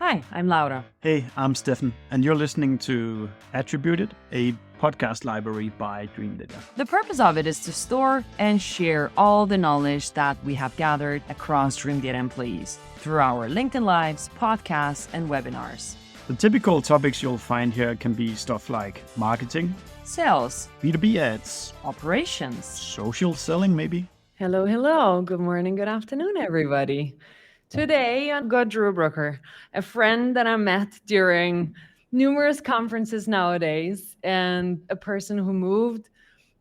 Hi, I'm Laura. Hey, I'm Stefan, and you're listening to Attributed, a podcast library by Dreamdata. The purpose of it is to store and share all the knowledge that we have gathered across Dreamdata employees through our LinkedIn Lives, podcasts, and webinars. The typical topics you'll find here can be stuff like marketing, Sales, B2B ads, operations, social selling maybe. Hello. Good morning, good afternoon, everybody. Today, I've got Drew Brucker, a friend that I met during numerous conferences nowadays, and a person who moved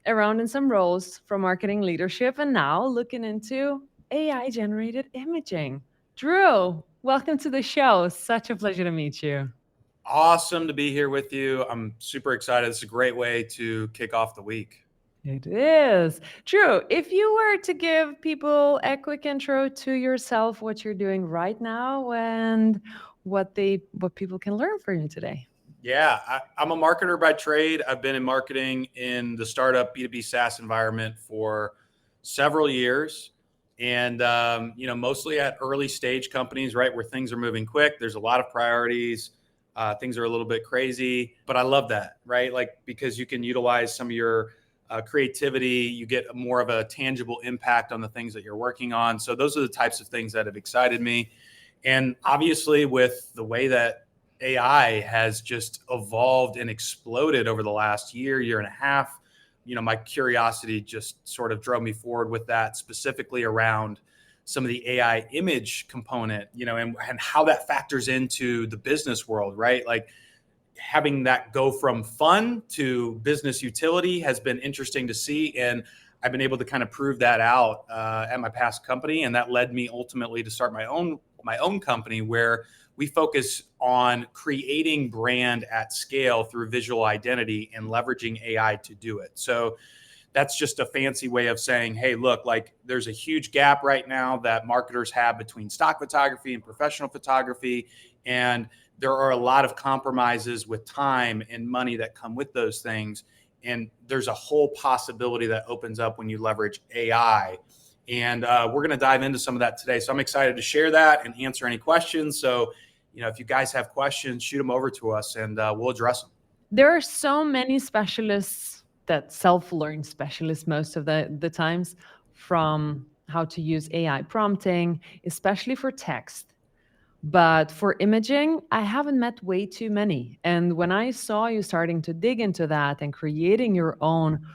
around in some roles from marketing leadership and now looking into AI-generated imaging. Drew, welcome to the show. Such a pleasure to meet you. Awesome to be here with you. I'm super excited. It's a great way to kick off the week. It is. Drew, if you were to give people a quick intro to yourself, what you're doing right now, and what people can learn from you today. Yeah, I'm a marketer by trade. I've been in marketing in the startup B2B SaaS environment for several years. And, mostly at early stage companies, right, where things are moving quick. There's a lot of priorities. Things are a little bit crazy, but I love that, right? Like, because you can utilize some of your creativity, you get more of a tangible impact on the things that you're working on. So those are the types of things that have excited me. And obviously with the way that AI has just evolved and exploded over the last year and a half, my curiosity just sort of drove me forward with that, specifically around some of the AI image component, and how that factors into the business world, right? Like, having that go from fun to business utility has been interesting to see. And I've been able to kind of prove that out at my past company. And that led me ultimately to start my own company, where we focus on creating brand at scale through visual identity and leveraging AI to do it. So that's just a fancy way of saying, hey, look, like, there's a huge gap right now that marketers have between stock photography and professional photography. And there are a lot of compromises with time and money that come with those things. And there's a whole possibility that opens up when you leverage AI. And we're going to dive into some of that today. So I'm excited to share that and answer any questions. So, if you guys have questions, shoot them over to us and we'll address them. There are so many specialists that self-learn specialists most of the times, from how to use AI prompting, especially for text. But for imaging, I haven't met way too many. And when I saw you starting to dig into that and creating your own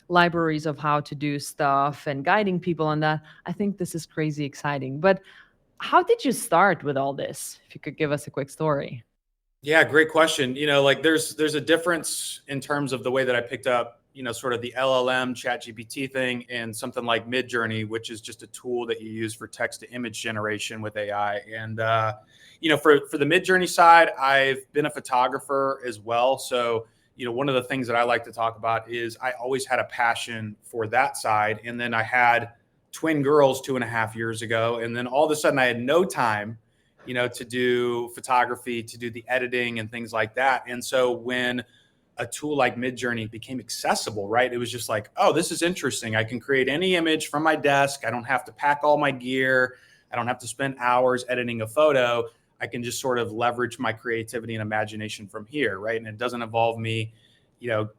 libraries of how to do stuff and guiding people on that, I think this is crazy exciting. But how did you start with all this? If you could give us a quick story. Yeah, great question. There's a difference in terms of the way that I picked up, sort of the LLM ChatGPT thing, and something like Midjourney, which is just a tool that you use for text to image generation with AI. And, for the Midjourney side, I've been a photographer as well. So, one of the things that I like to talk about is I always had a passion for that side. And then I had twin girls 2.5 years ago. And then all of a sudden I had no time, to do photography, to do the editing and things like that. And so when a tool like Midjourney became accessible, right, it was just like, oh, this is interesting. I can create any image from my desk. I don't have to pack all my gear. I don't have to spend hours editing a photo. I can just sort of leverage my creativity and imagination from here, right? And it doesn't involve me,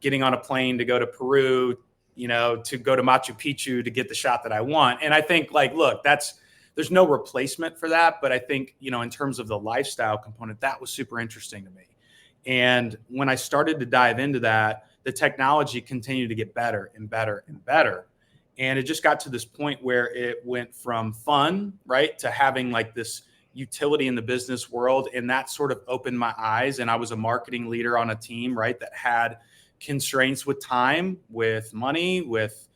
getting on a plane to go to Peru, to go to Machu Picchu to get the shot that I want. And I think, like, look, there's no replacement for that. But I think, in terms of the lifestyle component, that was super interesting to me. And when I started to dive into that, the technology continued to get better and better and better. And it just got to this point where it went from fun, right, to having like this utility in the business world. And that sort of opened my eyes. And I was a marketing leader on a team, right, that had constraints with time, with money, with,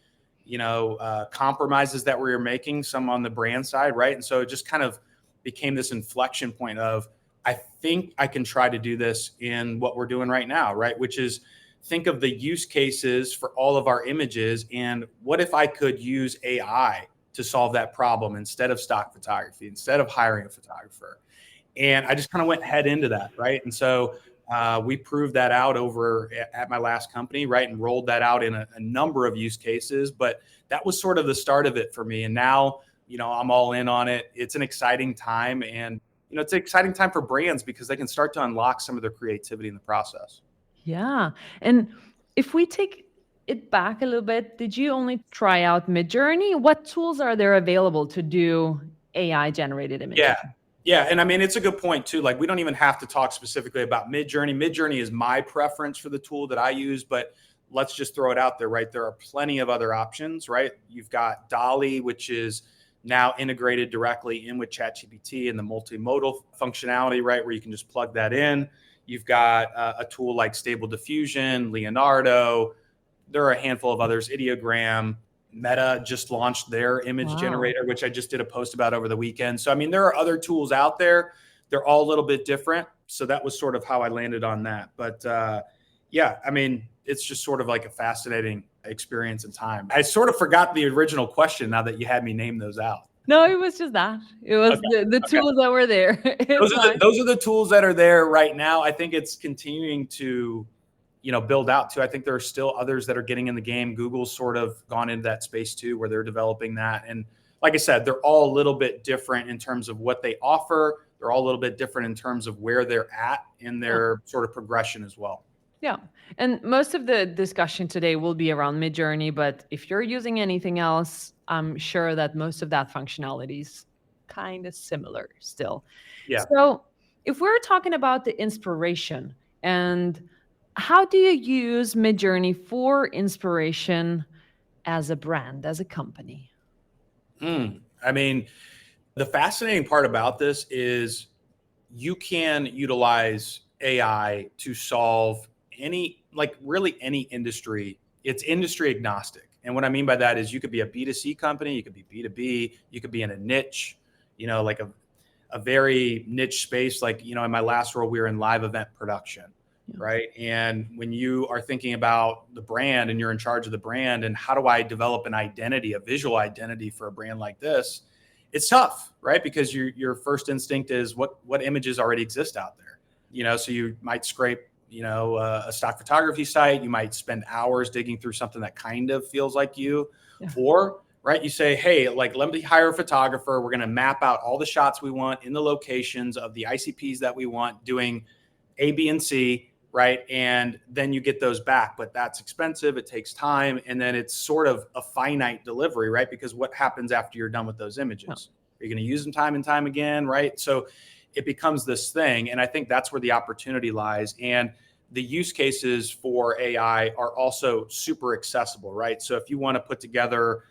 compromises that we were making, some on the brand side, right? And so it just kind of became this inflection point of, I think I can try to do this in what we're doing right now, right? Which is, think of the use cases for all of our images. And what if I could use AI to solve that problem instead of stock photography, instead of hiring a photographer? And I just kind of went head into that, right? And so we proved that out over at my last company, right? And rolled that out in a number of use cases. But that was sort of the start of it for me. And now, I'm all in on it. It's an exciting time. And it's an exciting time for brands because they can start to unlock some of their creativity in the process. Yeah. And if we take it back a little bit, did you only try out Midjourney? What tools are there available to do AI generated images? Yeah. And I mean, it's a good point too. Like, we don't even have to talk specifically about Midjourney. Midjourney is my preference for the tool that I use, but let's just throw it out there, right? There are plenty of other options, right? You've got DALL-E, which is now integrated directly in with ChatGPT and the multimodal functionality, right? Where you can just plug that in. You've got a tool like Stable Diffusion, Leonardo. There are a handful of others, Ideogram. Meta just launched their image generator, which I just did a post about over the weekend. So, I mean, there are other tools out there. They're all a little bit different. So that was sort of how I landed on that. But yeah, I mean, it's just sort of like a fascinating experience and time. I sort of forgot the original question now that you had me name those out. No, it was just that. It was the tools that were there. Those are the tools that are there right now. I think it's continuing to build out too. I think there are still others that are getting in the game. Google's sort of gone into that space too, where they're developing that. And like I said, they're all a little bit different in terms of what they offer. They're all a little bit different in terms of where they're at in their sort of progression as well. Yeah. And most of the discussion today will be around Midjourney, but if you're using anything else, I'm sure that most of that functionality is kind of similar still. Yeah. So if we're talking about the inspiration, and how do you use Midjourney for inspiration as a brand, as a company? I mean, the fascinating part about this is you can utilize AI to solve really any industry. It's industry agnostic. And what I mean by that is you could be a B2C company, you could be B2B, you could be in a niche, like a very niche space. Like, in my last role, we were in live event production. Right. And when you are thinking about the brand and you're in charge of the brand and how do I develop an identity, a visual identity for a brand like this, it's tough, right? Because your first instinct is what images already exist out there. So you might scrape, a stock photography site. You might spend hours digging through something that kind of feels like you, or right, you say, hey, let me hire a photographer. We're going to map out all the shots we want in the locations of the ICPs that we want, doing A, B, and C. Right. And then you get those back, but that's expensive. It takes time. And then it's sort of a finite delivery, right? Because what happens after you're done with those images? You're going to use them time and time again, right? So it becomes this thing. And I think that's where the opportunity lies. And the use cases for AI are also super accessible, right? So if you want to put together,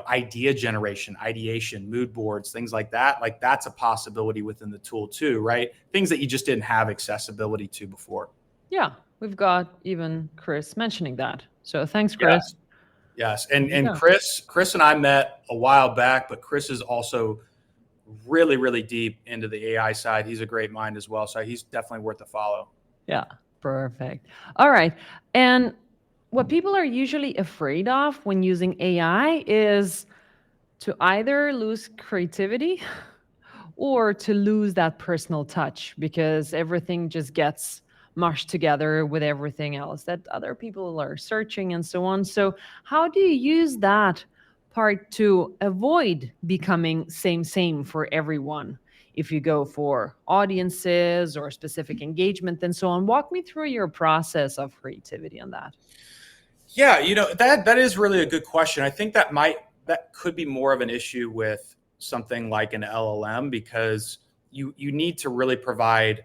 idea generation, ideation, mood boards, things like that, that's a possibility within the tool too, right? Things that you just didn't have accessibility to before. Yeah, we've got even Chris mentioning that. So thanks, Chris. Yes. And Chris and I met a while back, but Chris is also really, really deep into the AI side. He's a great mind as well. So he's definitely worth a follow. Yeah, perfect. All right. And what people are usually afraid of when using AI is to either lose creativity or to lose that personal touch, because everything just gets mushed together with everything else that other people are searching and so on. So how do you use that part to avoid becoming same for everyone? If you go for audiences or specific engagement and so on, walk me through your process of creativity on that. Yeah, that is really a good question. I think that could be more of an issue with something like an LLM, because you need to really provide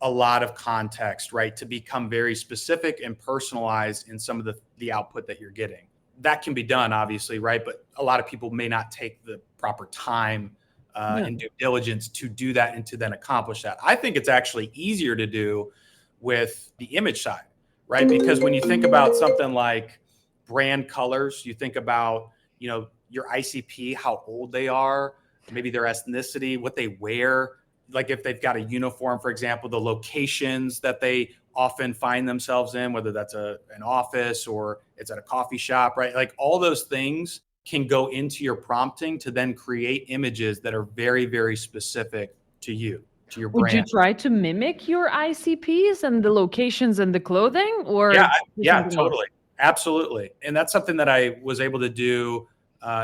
a lot of context, right, to become very specific and personalized in some of the output that you're getting. That can be done, obviously, right? But a lot of people may not take the proper time and due diligence to do that and to then accomplish that. I think it's actually easier to do with the image side, right? Because when you think about something like brand colors, you think about, your ICP, how old they are, maybe their ethnicity, what they wear. Like if they've got a uniform, for example, the locations that they often find themselves in, whether that's an office or it's at a coffee shop, right? Like all those things can go into your prompting to then create images that are very, very specific to you, to your brand. Would you try to mimic your ICPs and the locations and the clothing? Or yeah, totally. Absolutely. And that's something that I was able to do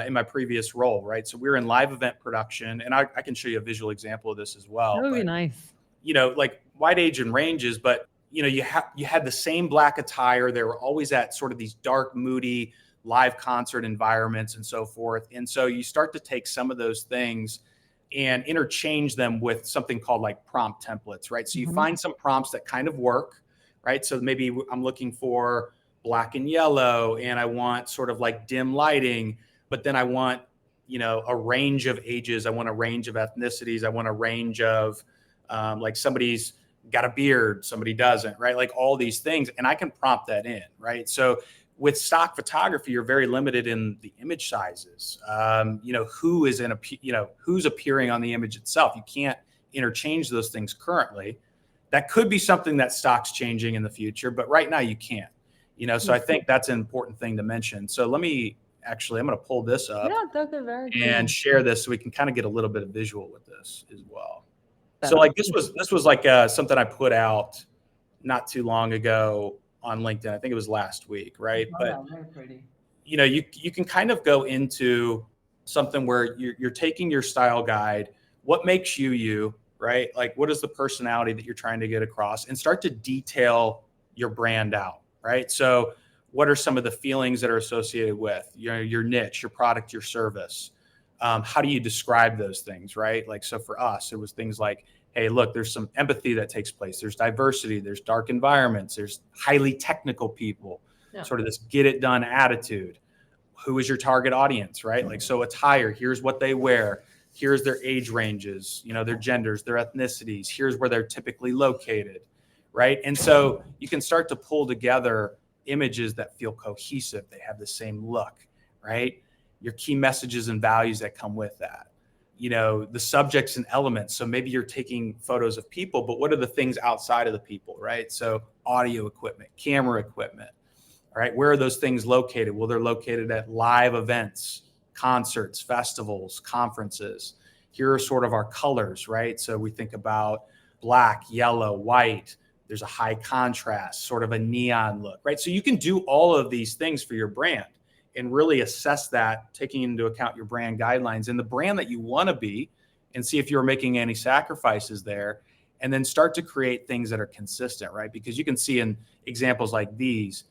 in my previous role, right? So we were in live event production, and I can show you a visual example of this as well. That would be nice. Like wide age and ranges, but you had the same black attire. They were always at sort of these dark, moody live concert environments and so forth. And so you start to take some of those things and interchange them with something called like prompt templates, right? So you find some prompts that kind of work, right? So maybe I'm looking for black and yellow, and I want sort of like dim lighting, but then I want, a range of ages. I want a range of ethnicities. I want a range of like somebody's got a beard, somebody doesn't, right? Like all these things, and I can prompt that in, right? So with stock photography, you're very limited in the image sizes. Who is who's appearing on the image itself. You can't interchange those things currently. That could be something that stock's changing in the future, but right now you can't. So I think that's an important thing to mention. So I'm going to pull this up and share this so we can kind of get a little bit of visual with this as well. So like this was like something I put out not too long ago on LinkedIn. I think it was last week, right? But very pretty. You can kind of go into something where you're taking your style guide, what makes you, right? Like what is the personality that you're trying to get across, and start to detail your brand out, right? So what are some of the feelings that are associated with your niche, your product, your service? How do you describe those things, right? Like, so for us, it was things like, hey, look, there's some empathy that takes place. There's diversity, there's dark environments, there's highly technical people, sort of this get it done attitude. Who is your target audience, right? Like, so attire, here's what they wear. Here's their age ranges, their genders, their ethnicities. Here's where they're typically located, right? And so you can start to pull together images that feel cohesive. They have the same look, right? Your key messages and values that come with that. The subjects and elements. So maybe you're taking photos of people, but what are the things outside of the people, right? So audio equipment, camera equipment, all right? Where are those things located? Well, they're located at live events, concerts, festivals, conferences. Here are sort of our colors, right? So we think about black, yellow, white. There's a high contrast, sort of a neon look, right? So you can do all of these things for your brand and really assess that, taking into account your brand guidelines and the brand that you want to be, and see if you're making any sacrifices there, and then start to create things that are consistent, right? Because you can see in examples like these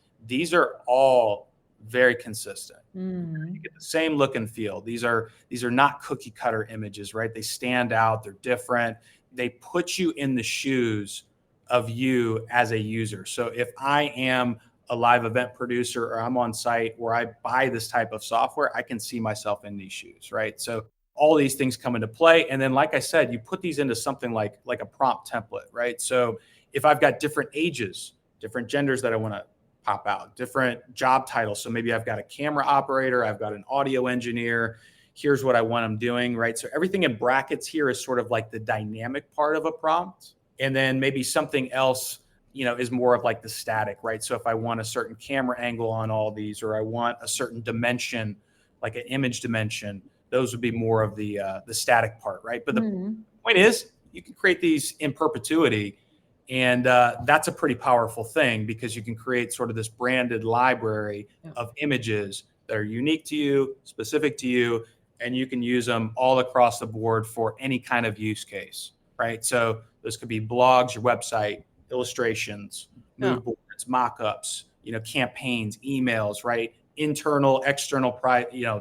are all very consistent. You get the same look and feel. These are not cookie cutter images, right? They stand out, they're different. They put you in the shoes of you as a user. So if I am a live event producer, or I'm on site where I buy this type of software, I can see myself in these shoes, right? So all these things come into play. And then, like I said, you put these into something like a prompt template, right? So if I've got different ages, different genders that I want to pop out, different job titles. So maybe I've got a camera operator, I've got an audio engineer. Here's what I want them doing, right? So everything in brackets here is sort of like the dynamic part of a prompt. And then maybe something else, is more of like the static, right? So if I want a certain camera angle on all these, or I want a certain dimension, like an image dimension, those would be more of the static part, right? But the point is, you can create these in perpetuity, and that's a pretty powerful thing, because you can create sort of this branded library of images that are unique to you, specific to you, and you can use them all across the board for any kind of use case, right? So those could be blogs, your website, illustrations, mood boards, mock-ups, campaigns, emails, right? Internal, external,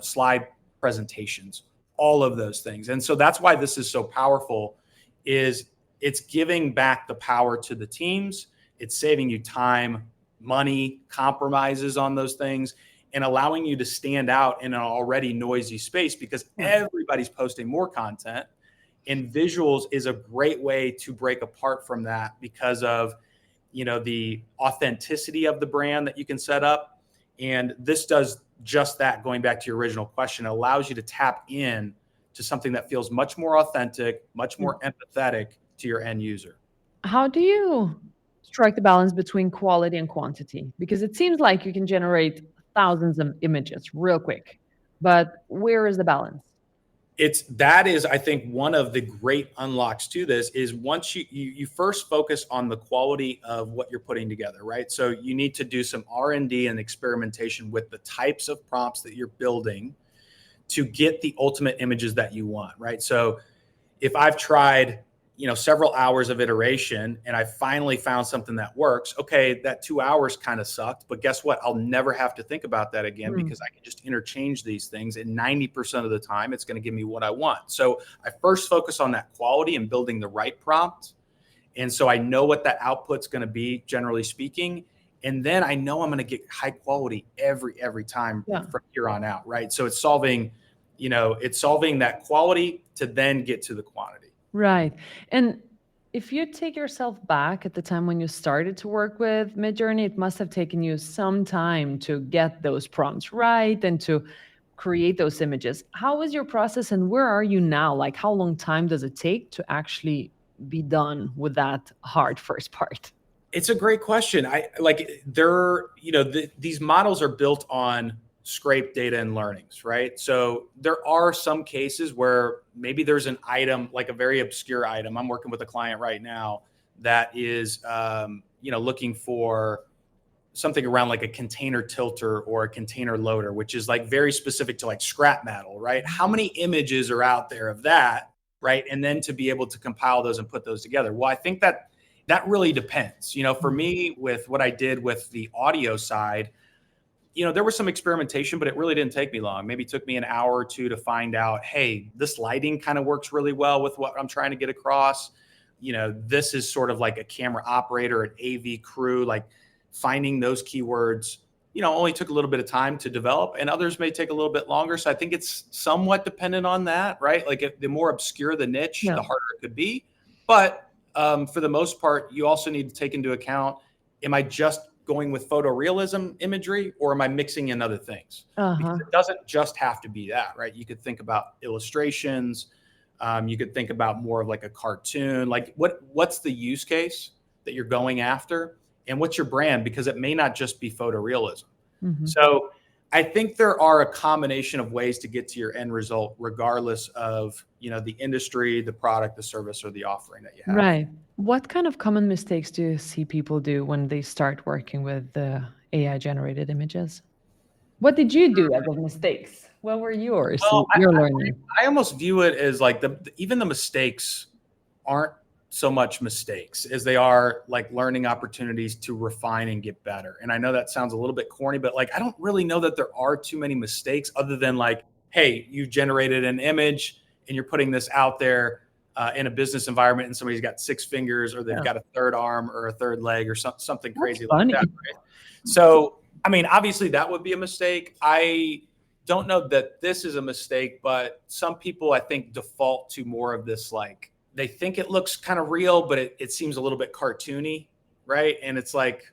slide presentations, all of those things. And so that's why this is so powerful, is it's giving back the power to the teams. It's saving you time, money, compromises on those things, and allowing you to stand out in an already noisy space, because everybody's posting more content. And visuals is a great way to break apart from that, because of, the authenticity of the brand that you can set up. And this does just that. Going back to your original question, it allows you to tap in to something that feels much more authentic, much more empathetic to your end user. How do you strike the balance between quality and quantity? Because it seems like you can generate thousands of images real quick, but where is the balance? That is, I think, one of the great unlocks to this is once you first focus on the quality of what you're putting together, right? So you need to do some R&D and experimentation with the types of prompts that you're building, to get the ultimate images that you want, right? So if I've tried, several hours of iteration and I finally found something that works, okay, that 2 hours kind of sucked, but guess what? I'll never have to think about that again because I can just interchange these things. And 90% of the time, it's going to give me what I want. So I first focus on that quality and building the right prompt. And so I know what that output's going to be, generally speaking. And then I know I'm going to get high quality every time from here on out, right? So it's solving that quality to then get to the quantity. Right. And if you take yourself back at the time when you started to work with Midjourney, it must have taken you some time to get those prompts right and to create those images. How was your process and where are you now? Like, how long time does it take to actually be done with that hard first part? It's a great question. These models are built on scrape data and learnings, right? So there are some cases where maybe there's an item, like a very obscure item. I'm working with a client right now that is, looking for something around like a container tilter or a container loader, which is like very specific to like scrap metal, right? How many images are out there of that, right? And then to be able to compile those and put those together. Well, I think that really depends. For me, with what I did with the audio side, there was some experimentation, but it really didn't take me long. Maybe it took me an hour or two to find out, hey, this lighting kind of works really well with what I'm trying to get across. This is sort of like a camera operator, an AV crew, like finding those keywords, only took a little bit of time to develop, and others may take a little bit longer. So I think it's somewhat dependent on that, right? Like the more obscure the niche, the harder it could be. But for the most part, you also need to take into account, am I just going with photorealism imagery or am I mixing in other things? Because it doesn't just have to be that, right? You could think about illustrations. You could think about more of like a cartoon. Like what's the use case that you're going after and what's your brand? Because it may not just be photorealism. So I think there are a combination of ways to get to your end result, regardless of, the industry, the product, the service, or the offering that you have. Right. What kind of common mistakes do you see people do when they start working with the AI generated images? What did you do as of mistakes? What were yours? Well, Your learning. I almost view it as like even the mistakes aren't so much mistakes as they are like learning opportunities to refine and get better. And I know that sounds a little bit corny, but like I don't really know that there are too many mistakes other than like, hey, you generated an image and you're putting this out there in a business environment and somebody's got 6 fingers or they've got a third arm or a third leg or something crazy like that. Right? So, I mean, obviously that would be a mistake. I don't know that this is a mistake, but some people I think default to more of this, like they think it looks kind of real, but it seems a little bit cartoony, right? And it's like,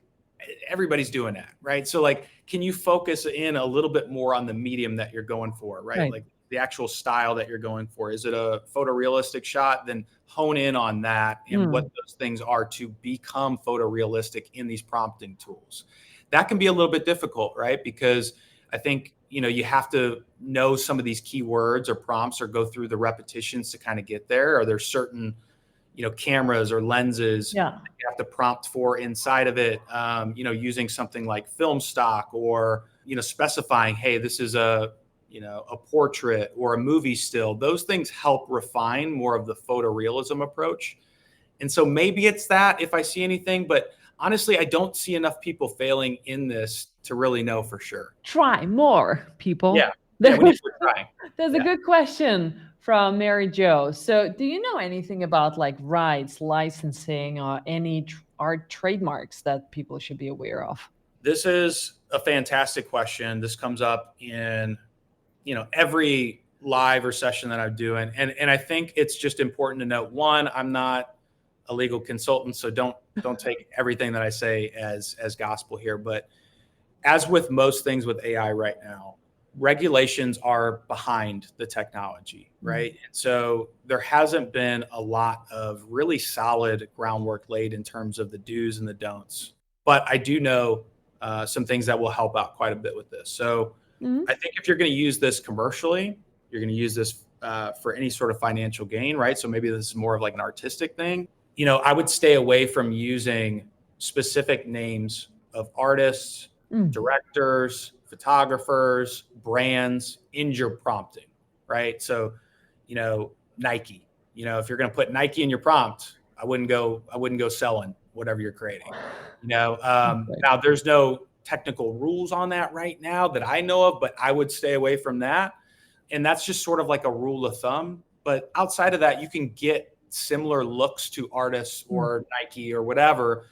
everybody's doing that, right? So like, can you focus in a little bit more on the medium that you're going for, right? Like the actual style that you're going for. Is it a photorealistic shot? Then hone in on that and what those things are to become photorealistic in these prompting tools. That can be a little bit difficult, right? Because I think, you have to know some of these keywords or prompts or go through the repetitions to kind of get there. Or there's certain, cameras or lenses that you have to prompt for inside of it, using something like film stock or, specifying, hey, this is a portrait or a movie still. Those things help refine more of the photorealism approach. And so maybe it's that if I see anything, but honestly, I don't see enough people failing in this to really know for sure. Try more, people. Yeah, we need to try. There's a good question from Mary Jo. So do you know anything about like rights, licensing, or any art trademarks that people should be aware of? This is a fantastic question. This comes up in, every live or session that I'm doing. And I think it's just important to note, one, I'm not a legal consultant, so don't take everything that I say as gospel here. But as with most things with AI right now, regulations are behind the technology, right? And so there hasn't been a lot of really solid groundwork laid in terms of the do's and the don'ts. But I do know some things that will help out quite a bit with this. So I think if you're going to use this commercially, you're going to use this for any sort of financial gain, right? So maybe this is more of like an artistic thing. I would stay away from using specific names of artists, directors, photographers, brands in your prompting, right? So, Nike, if you're going to put Nike in your prompt, I wouldn't go selling whatever you're creating. Now there's no technical rules on that right now that I know of, but I would stay away from that. And that's just sort of like a rule of thumb. But outside of that, you can get similar looks to artists or Nike or whatever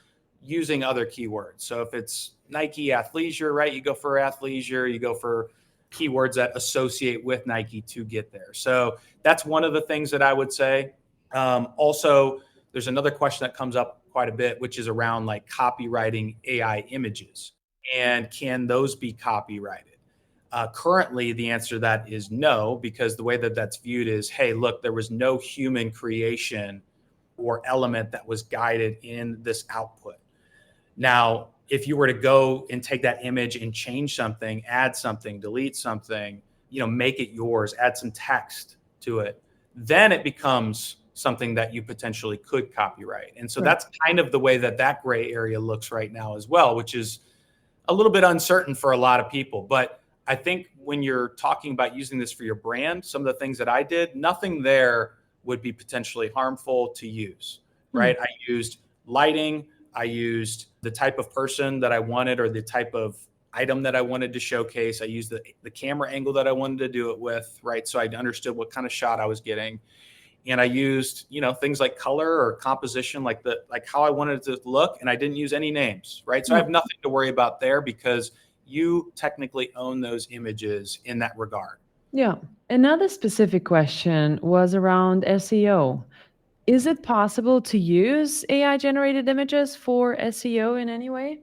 using other keywords. So if it's Nike athleisure, right, you go for athleisure, you go for keywords that associate with Nike to get there. So that's one of the things that I would say. Also, there's another question that comes up quite a bit, which is around like copywriting AI images. And can those be copyrighted? Currently, the answer to that is no, because the way that that's viewed is, hey, look, there was no human creation or element that was guided in this output. Now, if you were to go and take that image and change something, add something, delete something, make it yours, add some text to it, then it becomes something that you potentially could copyright. And so that's kind of the way that gray area looks right now as well, which is a little bit uncertain for a lot of people. But I think when you're talking about using this for your brand, some of the things that I did, nothing there would be potentially harmful to use, right? I used lighting. I used the type of person that I wanted or the type of item that I wanted to showcase. I used the camera angle that I wanted to do it with, right? So I understood what kind of shot I was getting. And I used, things like color or composition, like how I wanted it to look. And I didn't use any names, right? So I have nothing to worry about there because you technically own those images in that regard. Yeah. Another specific question was around SEO. Is it possible to use AI generated images for SEO in any way?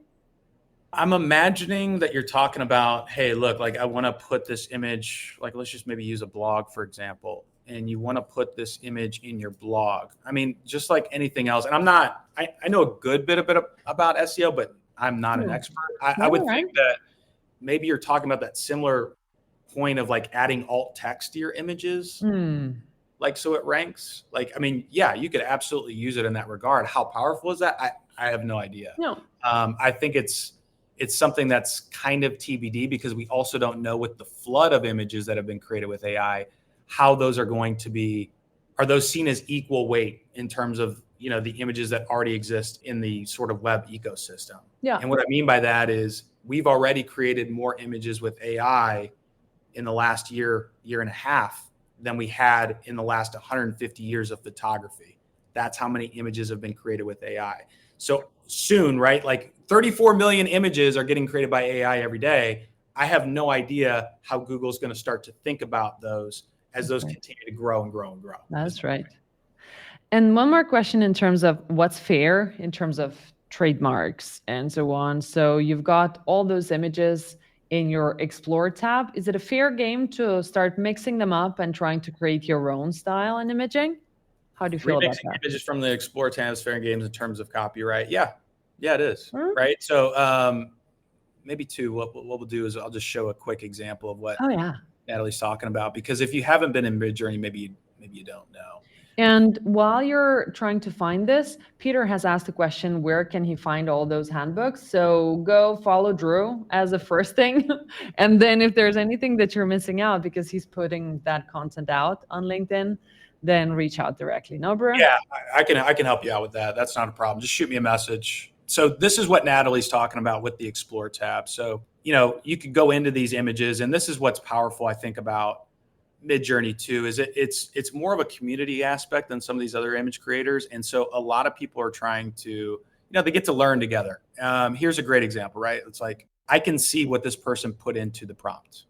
I'm imagining that you're talking about, hey, look, like I want to put this image, like let's just maybe use a blog, for example, and you want to put this image in your blog. I mean, just like anything else. And I know a good bit about SEO, but I'm not an expert. I would think that maybe you're talking about that similar point of like adding alt text to your images. Like, so it ranks. Like, I mean, yeah, you could absolutely use it in that regard. How powerful is that? I have no idea. No. I think it's something that's kind of TBD because we also don't know with the flood of images that have been created with AI, how those are going to be, are those seen as equal weight in terms of, the images that already exist in the sort of web ecosystem. Yeah. And what I mean by that is we've already created more images with AI in the last year and a half than we had in the last 150 years of photography. That's how many images have been created with AI. So soon, right? Like 34 million images are getting created by AI every day. I have no idea how Google's going to start to think about those as those continue to grow and grow and grow. That's right. And one more question in terms of what's fair in terms of trademarks and so on. So you've got all those images in your Explore tab. Is it a fair game to start mixing them up and trying to create your own style in imaging? How do you feel about that? Images from the Explore tab is fair games in terms of copyright. Yeah, it is. Right. So maybe two, what we'll do is I'll just show a quick example of what Natalie's talking about, because if you haven't been in Midjourney, maybe you don't know. And while you're trying to find this, Peter has asked a question, where can he find all those handbooks? So go follow Drew as a first thing. And then if there's anything that you're missing out because he's putting that content out on LinkedIn, then reach out directly. No, Brew? Yeah, I can help you out with that. That's not a problem. Just shoot me a message. So this is what Natalie's talking about with the Explore tab. So, you could go into these images, and this is what's powerful, I think, about Midjourney too, is it's more of a community aspect than some of these other image creators. And so a lot of people are trying to, they get to learn together. Here's a great example, right? It's like, I can see what this person put into the prompt,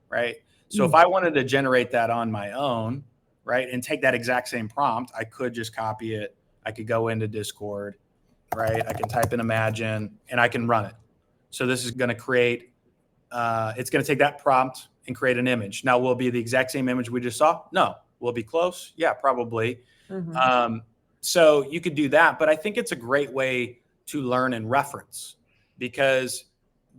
right? So if I wanted to generate that on my own, right, and take that exact same prompt, I could just copy it. I could go into Discord, right? I can type in Imagine and I can run it. So this is going to create, it's going to take that prompt and create an image. Now, will it be the exact same image we just saw? No. Will it be close? Yeah, probably. So you could do that, but I think it's a great way to learn and reference, because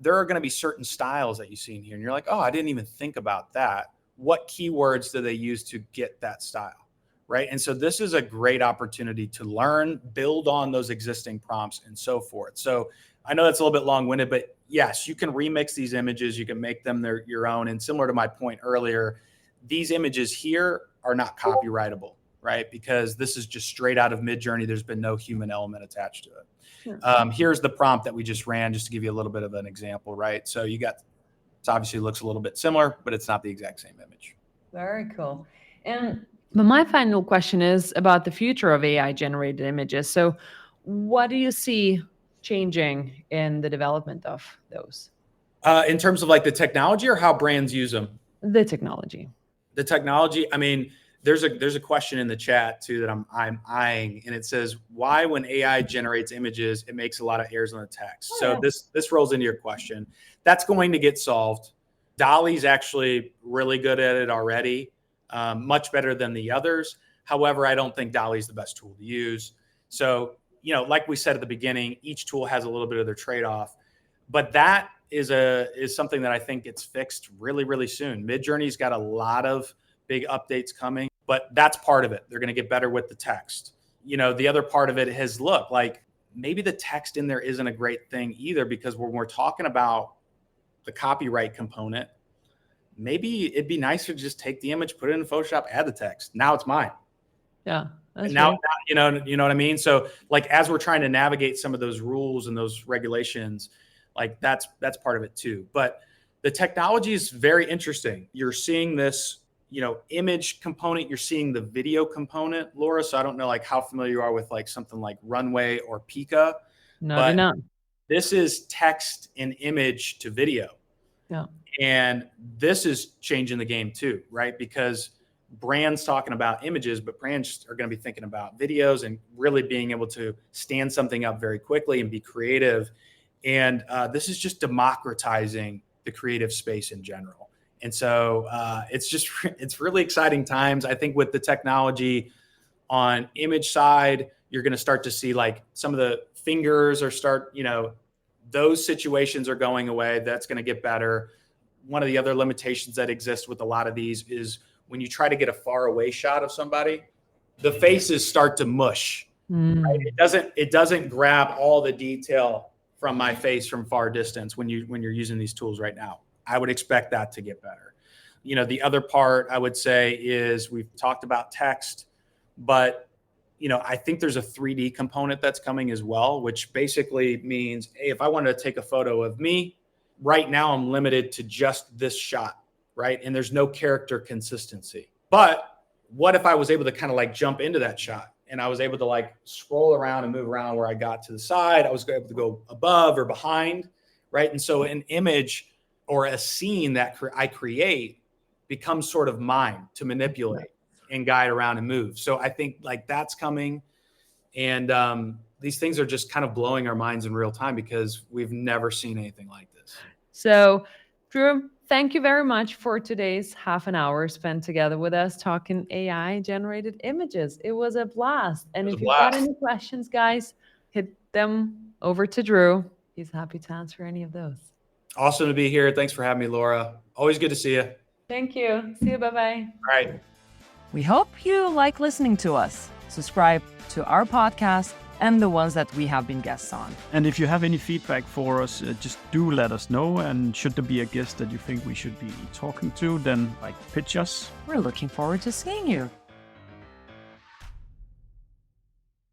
there are going to be certain styles that you see in here and you're like, oh, I didn't even think about that. What keywords do they use to get that style, right? And so this is a great opportunity to learn, build on those existing prompts and so forth. So I know that's a little bit long-winded, but yes, you can remix these images. You can make them your own. And similar to my point earlier, these images here are not copyrightable, right? Because this is just straight out of Midjourney. There's been no human element attached to it. Sure. Here's the prompt that we just ran, just to give you a little bit of an example, right? So it obviously looks a little bit similar, but it's not the exact same image. Very cool. But my final question is about the future of AI generated images. So what do you see changing in the development of those? In terms of like the technology or how brands use them? The technology. The technology, I mean, there's a question in the chat too that I'm eyeing, and it says, why when AI generates images, it makes a lot of errors on the text? So this rolls into your question. That's going to get solved. DALL-E's actually really good at it already, much better than the others. However, I don't think DALL-E's the best tool to use. So, like we said at the beginning, each tool has a little bit of their trade-off, but that is something that I think gets fixed really, really soon. Midjourney's got a lot of big updates coming, but that's part of it. They're going to get better with the text. The other part of it is, look, like maybe the text in there isn't a great thing either, because when we're talking about the copyright component, maybe it'd be nicer to just take the image, put it in Photoshop, add the text. Now it's mine. Yeah. And now, you know what I mean? So like, as we're trying to navigate some of those rules and those regulations, like that's part of it too. But the technology is very interesting. You're seeing this, image component, you're seeing the video component, Laura. So I don't know like how familiar you are with like something like Runway or Pika. No, not. This is text and image to video. Yeah. And this is changing the game too, right? Because brands talking about images, but brands are going to be thinking about videos and really being able to stand something up very quickly and be creative. And this is just democratizing the creative space in general. And so it's really exciting times. I think with the technology on image side, you're going to start to see like some of the fingers those situations are going away. That's going to get better. One of the other limitations that exists with a lot of these is when you try to get a far away shot of somebody, the faces start to mush. Right? It doesn't grab all the detail from my face from far distance when you're using these tools right now. I would expect that to get better. The other part I would say is we've talked about text, but I think there's a 3D component that's coming as well, which basically means, hey, if I wanted to take a photo of me right now, I'm limited to just this shot, right? And there's no character consistency. But what if I was able to kind of like jump into that shot and I was able to like scroll around and move around where I got to the side? I was able to go above or behind, right? And so an image or a scene that I create becomes sort of mine to manipulate and guide around and move. So I think like that's coming. And these things are just kind of blowing our minds in real time because we've never seen anything like this. So, Drew, thank you very much for today's half an hour spent together with us talking AI generated images. It was a blast. And if you've got any questions, guys, hit them over to Drew. He's happy to answer any of those. Awesome to be here. Thanks for having me, Laura. Always good to see you. Thank you. See you. Bye-bye. All right. We hope you like listening to us. Subscribe to our podcast and the ones that we have been guests on. And if you have any feedback for us, just do let us know. And should there be a guest that you think we should be talking to, then pitch us. We're looking forward to seeing you.